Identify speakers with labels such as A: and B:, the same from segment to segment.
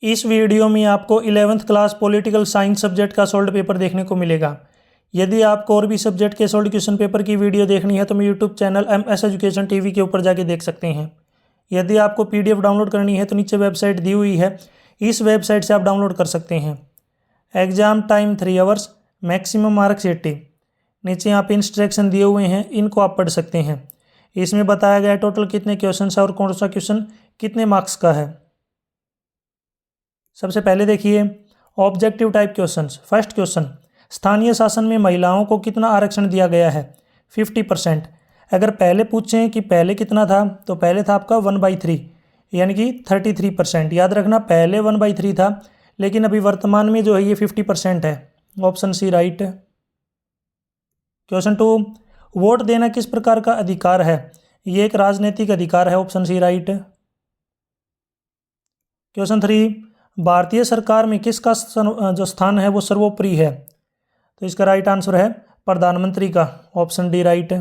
A: इस वीडियो में आपको 11th class political science subject का सोल्ड पेपर देखने को मिलेगा। यदि आपको और भी सब्जेक्ट के सोल्ड क्वेश्चन पेपर की वीडियो देखनी है तो मेरे YouTube channel MS education TV के ऊपर जाके देख सकते हैं। यदि आपको PDF डाउनलोड करनी है तो नीचे वेबसाइट दी हुई है, इस वेबसाइट से आप डाउनलोड कर सकते हैं। Exam time 3 hours, maximum marks 80। नीचे यहाँ पे इंस्ट्रक्शन दिए हुए हैं, इनको आप पढ़ सकते हैं। इसमें बताया गया है टोटल कितने क्वेश्चन है और कौन सा क्वेश्चन कितने मार्क्स का है। सबसे पहले देखिए objective type questions. First question, स्थानीय शासन में महिलाओं को कितना आरक्षण दिया गया है? 50%। अगर पहले पूछें कि पहले कितना था तो पहले था आपका 1/3 यानी कि 33%। याद रखना पहले 1/3 था, लेकिन अभी वर्तमान में जो है ये 50% है। Option C right. Question 2, vote देना किस प्रकार का अधिकार है? ये एक राजनीतिक अधिकार है। Option C right. क्वेश्चन 3, भारतीय सरकार में किसका जो स्थान है वो सर्वोपरि है? तो इसका राइट आंसर है प्रधानमंत्री का। Option D right.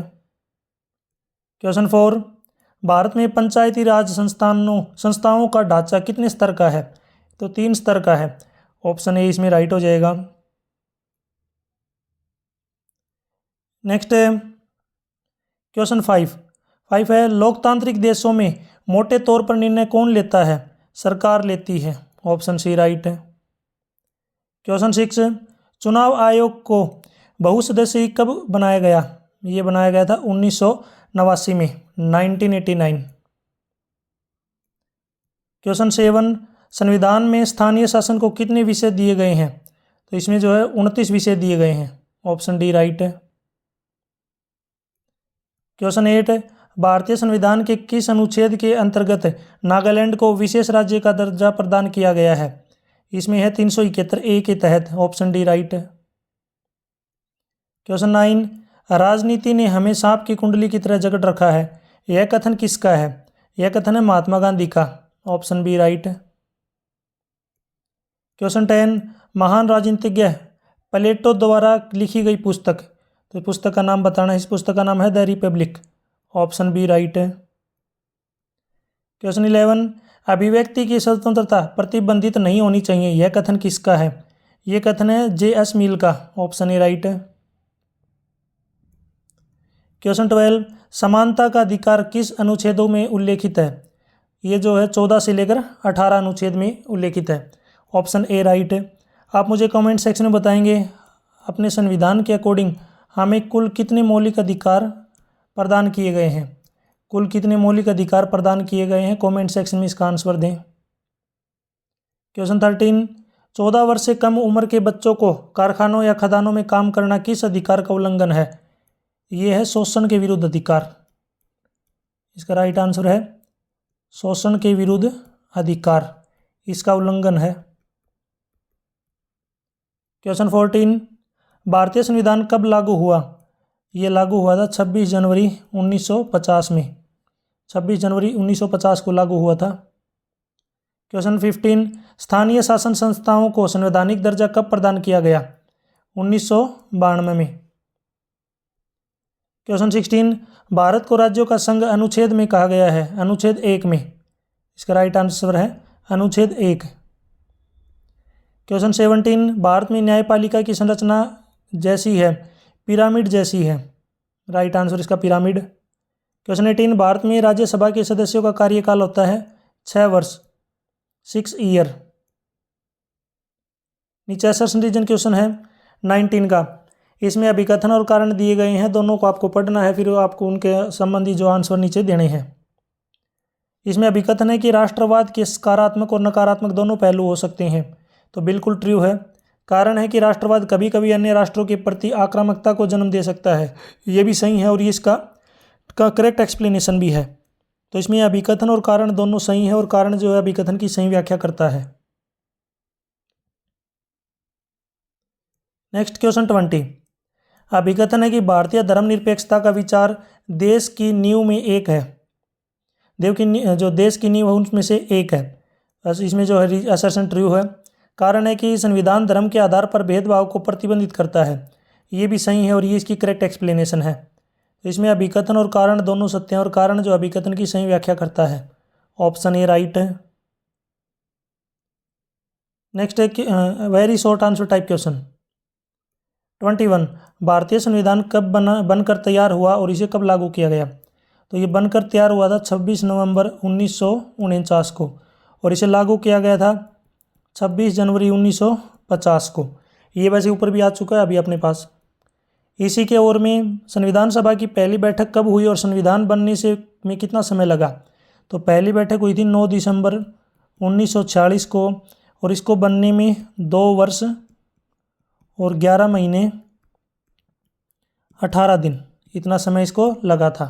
A: Question 4, Bharat में पंचायती राज संस्थाओं का ढांचा कितने स्तर का है? तो 3 स्तर का है। ऑप्शन ए इसमें राइट हो जाएगा। नेक्स्ट है क्वेश्चन 5 है, लोकतांत्रिक देशों में मोटे तौर पर निर्णय कौन लेता है? सरकार लेती है। ऑप्शन सी राइट है। क्वेश्चन 6, चुनाव आयोग को बहुसदस्यीय कब बनाया गया? ये बनाया गया था 1989 में, 1989। क्वेश्चन 7, संविधान में स्थानीय शासन को कितने विषय दिए गए हैं? तो इसमें जो है 29 विषय दिए गए हैं। ऑप्शन डी राइट है। क्वेश्चन 8, भारतीय संविधान के किस अनुच्छेद के अंतर्गत नागालैंड को विशेष राज्य का दर्जा प्रदान किया गया है? इसमें है 371A के तहत। ऑप्शन डी राइट है। क्वेश्चन 9, राजनीति ने हमें सांप की कुंडली की तरह जकड़ रखा है, यह कथन किसका है? यह कथन है महात्मा गांधी का। ऑप्शन बी राइट है। क्वेश्चन 10, महान राजनीतिज्ञ प्लेटो द्वारा लिखी गई पुस्तक, तो पुस्तक का नाम बताना है। इस पुस्तक का नाम है the Republic. Option B right है। क्वेश्चन 11, अभिव्यक्ति की स्वतंत्रता प्रतिबंधित नहीं होनी चाहिए, यह कथन किसका है? यह कथन है JS मिल का। ऑप्शन ए राइट है। क्वेश्चन 12, समानता का अधिकार किस अनुच्छेदों में उल्लेखित है? ये जो है 14 से लेकर 18 अनुच्छेद में उल्लेखित है। ऑप्शन ए राइट है। आप मुझे कमेंट सेक्शन में बताएंगे अपने संविधान के अकॉर्डिंग हमें कुल कितने मौलिक अधिकार प्रदान किए गए हैं? कुल कितने मौलिक अधिकार प्रदान किए गए हैं? कमेंट सेक्शन में इसका आंसर दें। क्वेश्चन 13, 14 वर्ष से कम उम्र के बच्चों को कारखानों या खदानों में काम करना किस अधिकार का उल्लंघन है? यह है शोषण के विरुद्ध अधिकार। इसका राइट आंसर है शोषण के विरुद्ध अधिकार, इसका उल्लंघन है। क्वेश्चन 14, भारतीय संविधान कब लागू हुआ? यह लागू हुआ था 26 जनवरी 1950 में। 26 जनवरी 1950 को लागू हुआ था। क्वेश्चन 15, स्थानीय शासन संस्थाओं को संवैधानिक दर्जा कब प्रदान किया गया? 1992 में। क्वेश्चन 16, भारत को राज्यों का संघ अनुच्छेद में कहा गया है? अनुच्छेद 1 में। इसका राइट आंसर है अनुच्छेद 1। क्वेश्चन 17, भारत में न्यायपालिका की संरचना जैसी है, पिरामिड जैसी है? राइट आंसर इसका पिरामिड। क्वेश्चन 18, भारत में राज्यसभा के सदस्यों का कार्यकाल होता है 6 वर्ष, 6 ईयर। नीचे असर्शन रीजन क्वेश्चन है 19 का। इसमें अभिकथन और कारण दिए गए हैं, दोनों को आपको पढ़ना है, फिर आपको उनके संबंधी जो आंसर नीचे देने हैं। इसमें अभिकथन है कि राष्ट्रवाद के सकारात्मक और नकारात्मक दोनों पहलू हो सकते हैं, तो बिल्कुल ट्रू है। कारण है कि राष्ट्रवाद कभी कभी अन्य राष्ट्रों के प्रति आक्रामकता को जन्म दे सकता है, ये भी सही है और ये इसका करेक्ट एक्सप्लेनेशन भी है। तो इसमें अभिकथन और कारण दोनों सही है और कारण जो है अभिकथन की सही व्याख्या करता है। नेक्स्ट क्वेश्चन 20, अभिकथन है कि भारतीय धर्मनिरपेक्षता का विचार देश की नींव में एक है। जो देश की नींव है उनमें से एक है। बस इसमें जो है असर्शन ट्रू है। कारण है कि संविधान धर्म के आधार पर भेदभाव को प्रतिबंधित करता है, ये भी सही है और ये इसकी करेक्ट एक्सप्लेनेशन है। तो इसमें अभिकथन और कारण दोनों सत्य हैं और कारण जो अभिकथन की सही व्याख्या करता है। ऑप्शन ए राइट है। नेक्स्ट है very short answer type question. 21 भारतीय संविधान कब बनकर तैयार हुआ और इसे कब लागू किया गया? तो ये बनकर तैयार हुआ था 26 नवंबर 1949 को और इसे लागू किया गया था 26 जनवरी 1950 को। ये वैसे ऊपर भी आ चुका है अभी अपने पास। इसी के ओर में संविधान सभा की पहली बैठक कब हुई और संविधान बनने से में कितना समय लगा? तो पहली बैठक हुई थी 9 दिसंबर 1946 को और इसको बनने में 2 वर्ष और 11 महीने 18 दिन इतना समय इसको लगा था।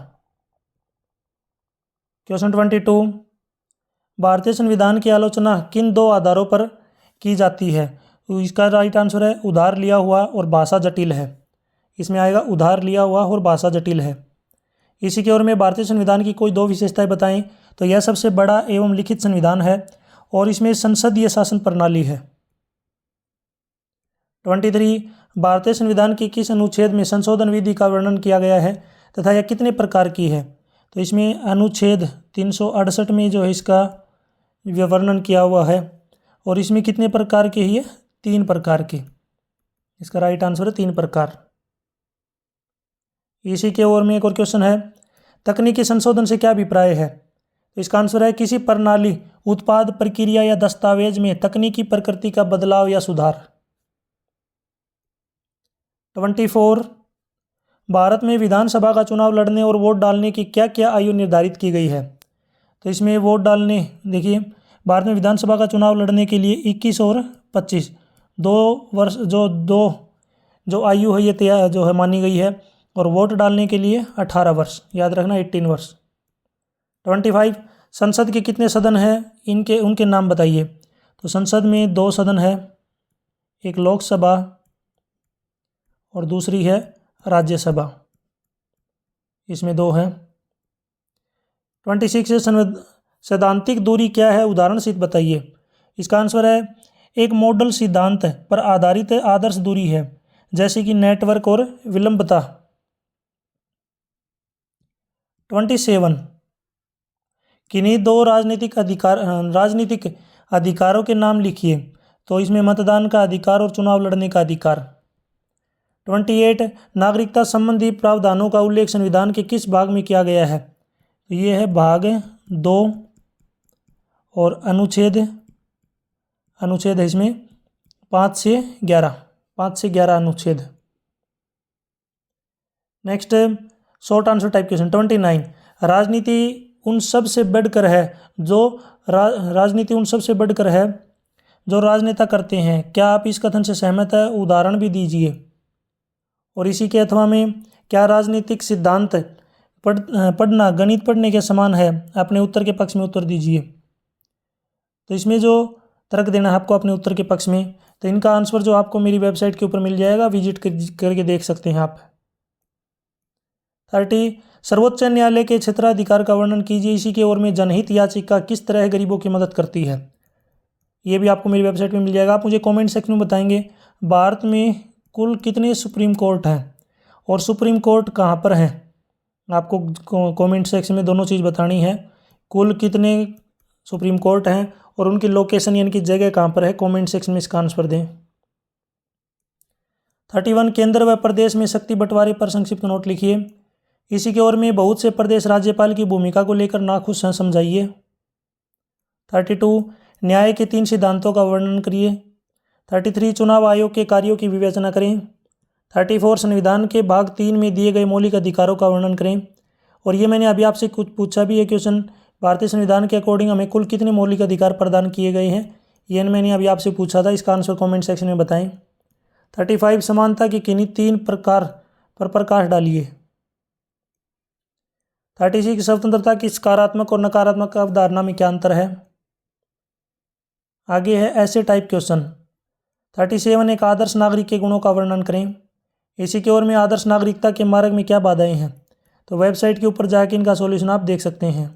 A: क्वेश्चन 22 भारतीय संविधान की आलोचना किन 2 आधारों पर की जाती है? तो इसका राइट आंसर है उधार लिया हुआ और भाषा जटिल है। इसमें आएगा उधार लिया हुआ और भाषा जटिल है। इसी के ओर में भारतीय संविधान की कोई 2 विशेषताएं बताएं। तो यह सबसे बड़ा एवं लिखित संविधान है और इसमें संसदीय शासन प्रणाली है। 23 भारतीय संविधान की किस अनुच्छेद में संशोधन विधि का वर्णन किया गया है तथा यह कितने प्रकार की है? तो इसमें अनुच्छेद 368 में जो है इसका वर्णन किया हुआ है और इसमें कितने प्रकार के ही है? 3 प्रकार के। इसका राइट आंसर है 3 प्रकार। इसी के ओर में एक और क्वेश्चन है तकनीकी संशोधन से क्या अभिप्राय है? तो इसका आंसर है किसी प्रणाली उत्पाद प्रक्रिया या दस्तावेज में तकनीकी प्रकृति का बदलाव या सुधार। 24 भारत में विधानसभा का चुनाव लड़ने और वोट डालने की क्या क्या आयु निर्धारित की गई है? तो इसमें वोट डालने देखिए भारत में विधानसभा का चुनाव लड़ने के लिए 21 और 25 2 वर्ष जो आयु है ये जो है मानी गई है और वोट डालने के लिए 18 वर्ष, याद रखना 18 वर्ष। 25 संसद के कितने सदन हैं उनके नाम बताइए? तो संसद में 2 सदन है, एक लोकसभा और दूसरी है राज्यसभा, इसमें 2 है। 26 सैद्धांतिक दूरी क्या है उदाहरण सहित बताइए? इसका आंसर है एक मॉडल सिद्धांत पर आधारित आदर्श दूरी है जैसे कि नेटवर्क और विलंबता। 27 किन्हीं 2 राजनीतिक अधिकारों के नाम लिखिए? तो इसमें मतदान का अधिकार और चुनाव लड़ने का अधिकार। 28 नागरिकता संबंधी प्रावधानों का उल्लेख संविधान के किस भाग में किया गया है? तो ये है भाग 2 और अनुच्छेद है इसमें 5 से 11 अनुच्छेद। Next short answer type question. 29 राजनीति उन सब से बढ़कर है जो राजनेता करते हैं। क्या आप इस कथन से सहमत है? उदाहरण भी दीजिए। और इसी के अथवा में क्या राजनीतिक सिद्धांत पढ़ना गणित पढ़ने के समान है? अपने उत्तर के पक्ष में उत्तर दीजिए। तो इसमें जो तर्क देना है आपको अपने उत्तर के पक्ष में, तो इनका आंसर जो आपको मेरी वेबसाइट के ऊपर मिल जाएगा, विजिट करके देख सकते हैं आप। 30 सर्वोच्च न्यायालय के क्षेत्राधिकार का वर्णन कीजिए। इसी के ओर में जनहित याचिका किस तरह गरीबों की मदद करती है? ये भी आपको मेरी वेबसाइट में मिल जाएगा। आप मुझे कमेंट सेक्शन में बताएंगे भारत में कुल कितने सुप्रीम कोर्ट हैं और सुप्रीम कोर्ट कहाँ पर हैं? आपको कमेंट सेक्शन में दोनों चीज़ बतानी है। कुल कितने सुप्रीम कोर्ट हैं और उनकी लोकेशन यानी कि जगह कहाँ पर है, कमेंट सेक्शन में इसका आंसर दें। 31 केंद्र व प्रदेश में शक्ति बंटवारे पर संक्षिप्त नोट लिखिए। इसी के ओर में बहुत से प्रदेश राज्यपाल की भूमिका को लेकर नाखुश हैं, समझाइए। 32 न्याय के 3 सिद्धांतों का वर्णन करिए। 33 चुनाव आयोग के कार्यों की विवेचना करें। 34 संविधान के भाग 3 में दिए गए मौलिक अधिकारों का वर्णन करें। और ये मैंने अभी आपसे कुछ पूछा भी है क्वेश्चन, भारतीय संविधान के अकॉर्डिंग हमें कुल कितने मौलिक अधिकार प्रदान किए गए हैं, ये मैंने अभी आपसे पूछा था। इसका आंसर कमेंट सेक्शन में बताएं। 35 समानता के किन्हीं 3 प्रकार पर प्रकाश डालिए। 36 स्वतंत्रता की सकारात्मक और नकारात्मक अवधारणा में क्या अंतर है? आगे है ऐसे टाइप क्वेश्चन। 37 एक आदर्श नागरिक के गुणों का वर्णन करें। इसी के ओर में आदर्श नागरिकता के मार्ग में क्या बाधाएं हैं? तो वेबसाइट के ऊपर जाकर इनका सॉल्यूशन आप देख सकते हैं।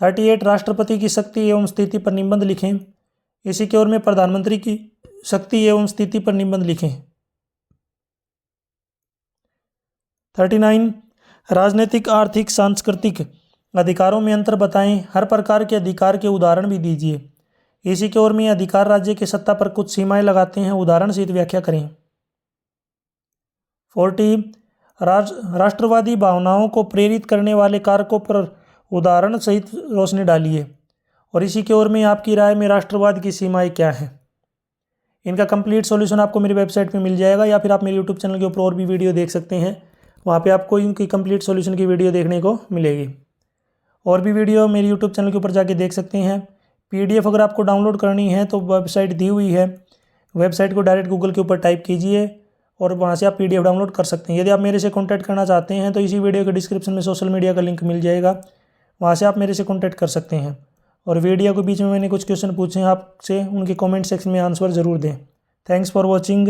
A: 38 राष्ट्रपति की शक्ति एवं स्थिति पर निबंध लिखें। इसी के ओर में प्रधानमंत्री की शक्ति एवं स्थिति पर निबंध लिखें। 39 राजनीतिक आर्थिक सांस्कृतिक अधिकारों में अंतर बताएं। हर प्रकार के अधिकार के उदाहरण भी दीजिए। इसी की ओर में अधिकार राज्य की सत्ता पर कुछ सीमाएं लगाते हैं, उदाहरण सहित व्याख्या करें। 40 राष्ट्रवादी भावनाओं को प्रेरित करने वाले कारकों पर उदाहरण सहित रोशनी डालिए। और इसी की ओर में आपकी राय में राष्ट्रवाद की सीमाएं क्या हैं। इनका कंप्लीट सॉल्यूशन आपको मेरी वेबसाइट पे मिल जाएगा, या फिर आप मेरे यूट्यूब चैनल के ऊपर और भी वीडियो देख सकते हैं, वहाँ पे आपको इनकी कंप्लीट सॉल्यूशन की वीडियो देखने को मिलेगी। और भी वीडियो मेरे यूट्यूब चैनल के ऊपर जाके देख सकते हैं। PDF अगर आपको डाउनलोड करनी है तो वेबसाइट दी हुई है, वेबसाइट को डायरेक्ट गूगल के ऊपर टाइप कीजिए और वहाँ से आप PDF डाउनलोड कर सकते हैं। यदि आप मेरे से कॉन्टैक्ट करना चाहते हैं तो इसी वीडियो के डिस्क्रिप्शन में सोशल मीडिया का लिंक मिल जाएगा, वहाँ से आप मेरे से कॉन्टैक्ट कर सकते हैं। और वीडियो के बीच में मैंने कुछ क्वेश्चन पूछे हैं आपसे, उनके कमेंट सेक्शन में आंसर ज़रूर दें। Thanks for watching.